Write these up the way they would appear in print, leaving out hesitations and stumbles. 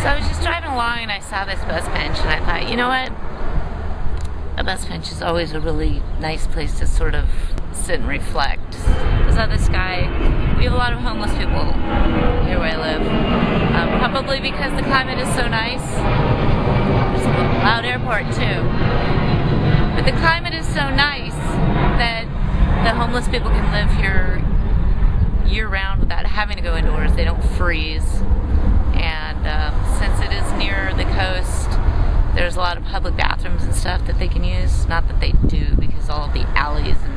So I was just driving along and I saw this bus bench and I thought, you know what? A bus bench is always a really nice place to sort of sit and reflect. I saw this guy. We have a lot of homeless people here where I live. Probably because the climate is so nice. There's a loud airport too. But the climate is so nice that the homeless people can live here year-round without having to go indoors. They don't freeze. And since it is near the coast, there's a lot of public bathrooms and stuff that they can use. Not that they do, because all of the alleys and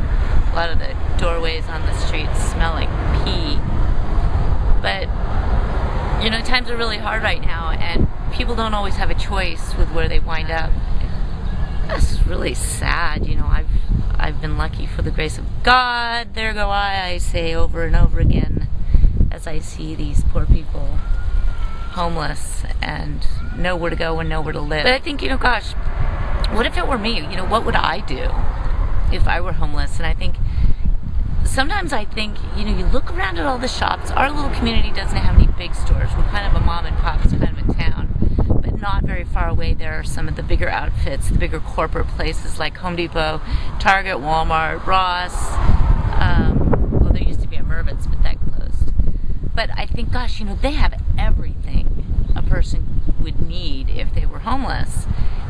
a lot of the doorways on the streets smell like pee. But, you know, times are really hard right now, and people don't always have a choice with where they wind up. That's really sad. You know, I've been lucky for the grace of God. There go I say over and over again as I see these poor people homeless and nowhere to go and nowhere to live. But I think, you know, gosh, what if it were me? You know, what would I do if I were homeless? And I think, sometimes I think, you know, you look around at all the shops. Our little community doesn't have any big stores. We're kind of a mom and pop, it's kind of a town. But not very far away, there are some of the bigger outfits, the bigger corporate places like Home Depot, Target, Walmart, Ross. Well, there used to be a Mervyn's, but that closed. But I think, gosh, you know, they have everything a person would need if they were homeless.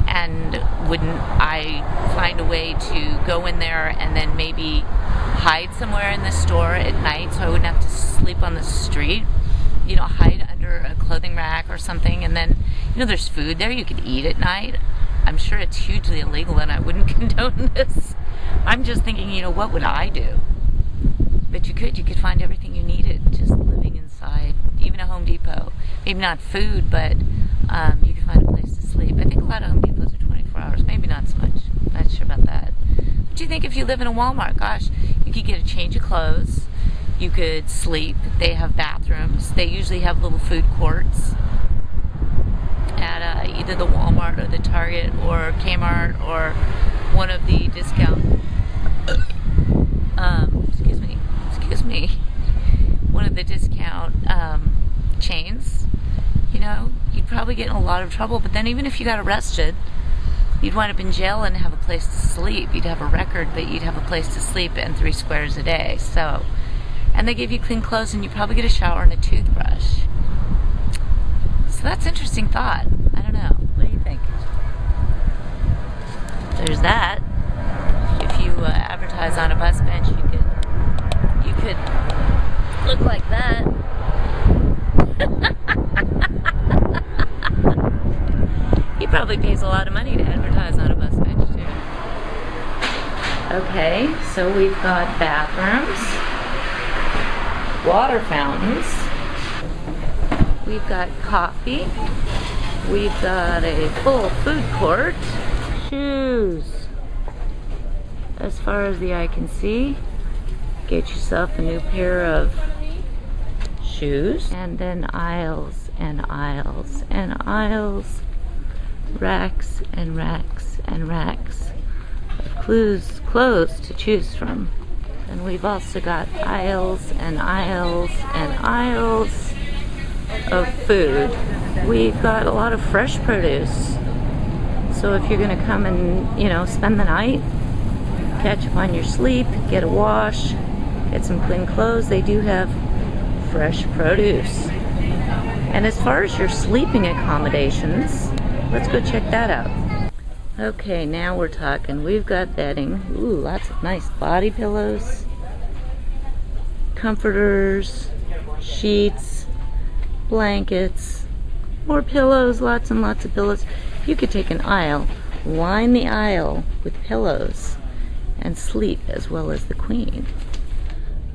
And wouldn't I find a way to go in there and then maybe hide somewhere in the store at night so I wouldn't have to sleep on the street? You know, hide under a clothing rack or something, and then, you know, there's food there you could eat at night. I'm sure it's hugely illegal and I wouldn't condone this. I'm just thinking, you know, what would I do? But you could find everything you needed just living inside, even a Home Depot. Maybe not food, but you could find a place to sleep. I think a lot of Home Depots are 24 hours, maybe not so much. I'm not sure about that. What do you think if you live in a Walmart? Gosh, you could get a change of clothes. You could sleep. They have bathrooms. They usually have little food courts at either the Walmart or the Target or Kmart or one of the discount one of the discount chains. You know, you'd probably get in a lot of trouble, but then even if you got arrested, you'd wind up in jail and have a place to sleep. You'd have a record, but you'd have a place to sleep and 3 squares a day. So, and they give you clean clothes and you probably get a shower and a toothbrush. So that's an interesting thought. I don't know. What do you think? There's that. If you advertise on a bus bench, you could look like that. He probably pays a lot of money to advertise on a bus bench too. Okay, so we've got bathrooms, water fountains, we've got coffee, we've got a full food court, shoes. As far as the eye can see, get yourself a new pair of shoes, and then aisles and aisles and aisles, racks and racks and racks of clothes to choose from. And we've also got aisles and aisles and aisles of food. We've got a lot of fresh produce. So if you're gonna come and, you know, spend the night, catch up on your sleep, get a wash, get some clean clothes, they do have fresh produce. And as far as your sleeping accommodations, let's go check that out. Okay, now we're talking. We've got bedding. Ooh, lots of nice body pillows, comforters, sheets, blankets, more pillows, lots and lots of pillows. You could take an aisle, line the aisle with pillows, and sleep as well as the queen.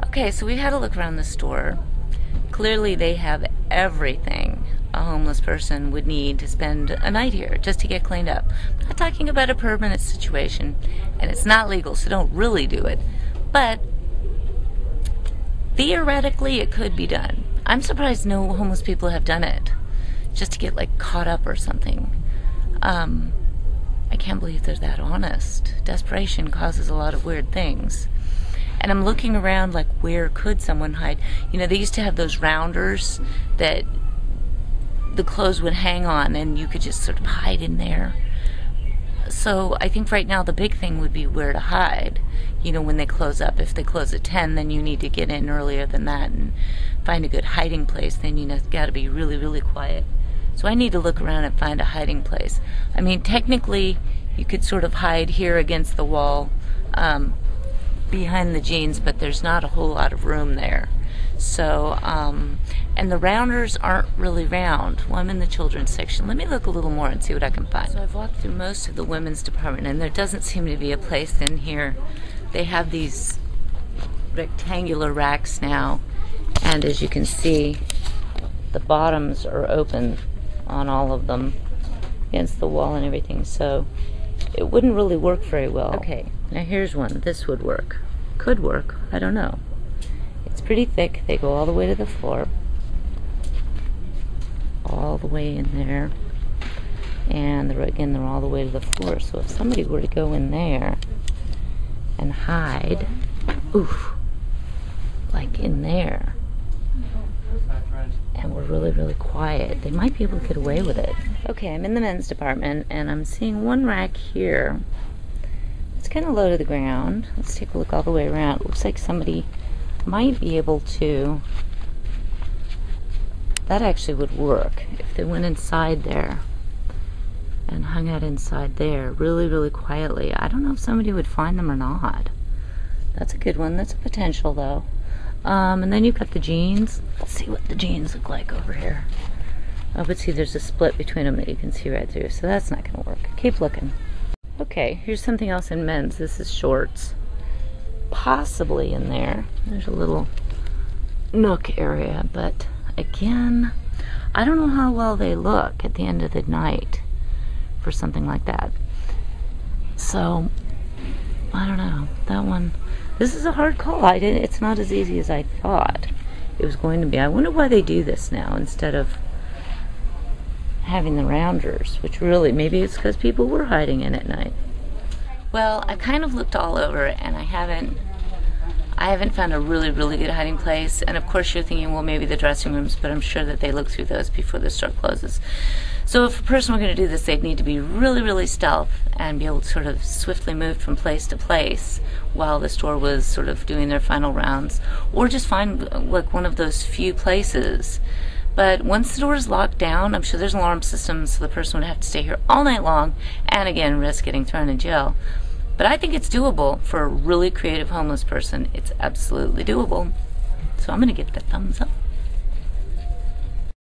Okay, so we had a look around the store. Clearly they have everything a homeless person would need to spend a night here just to get cleaned up. I'm not talking about a permanent situation, and it's not legal, so don't really do it. But theoretically it could be done. I'm surprised no homeless people have done it just to get like caught up or something. I can't believe they're that honest. Desperation causes a lot of weird things. And I'm looking around like, where could someone hide? You know, they used to have those rounders that the clothes would hang on and you could just sort of hide in there. So I think right now the big thing would be where to hide. You know, when they close up. If they close at 10, then you need to get in earlier than that and find a good hiding place. Then you got to be really, really quiet. So I need to look around and find a hiding place. I mean, technically, you could sort of hide here against the wall behind the jeans, but there's not a whole lot of room there. So, and the rounders aren't really round. Well, I'm in the children's section. Let me look a little more and see what I can find. So I've walked through most of the women's department, and there doesn't seem to be a place in here. They have these rectangular racks now, and as you can see, the bottoms are open on all of them against the wall and everything, so it wouldn't really work very well. Okay, now here's one. This would work. Could work. I don't know. It's pretty thick. They go all the way to the floor. All the way in there. And again, they're all the way to the floor. So if somebody were to go in there and hide, oof, like in there, and we're really, really quiet, they might be able to get away with it. Okay, I'm in the men's department, and I'm seeing one rack here. It's kind of low to the ground. Let's take a look all the way around. It looks like somebody might be able to, that actually would work if they went inside there and hung out inside there really, really quietly. I don't know if somebody would find them or not. That's a good one. That's a potential, though. And then you've got the jeans. Let's see what the jeans look like over here. Oh, but see, there's a split between them that you can see right through, so that's not going to work. Keep looking. Okay, here's something else in men's. This is shorts. Possibly in there. There's a little nook area, but again, I don't know how well they look at the end of the night for something like that. So, I don't know. That one, this is a hard call. It's not as easy as I thought it was going to be. I wonder why they do this now instead of having the rounders, which really, maybe it's because people were hiding in at night. Well, I kind of looked all over, and I haven't found a really, really good hiding place. And of course you're thinking, well, maybe the dressing rooms, but I'm sure that they look through those before the store closes. So if a person were going to do this, they'd need to be really, really stealth and be able to sort of swiftly move from place to place while the store was sort of doing their final rounds, or just find like one of those few places. But once the door is locked down, I'm sure there's an alarm system, so the person would have to stay here all night long and again risk getting thrown in jail. But I think it's doable for a really creative homeless person. It's absolutely doable. So I'm going to give it a thumbs up.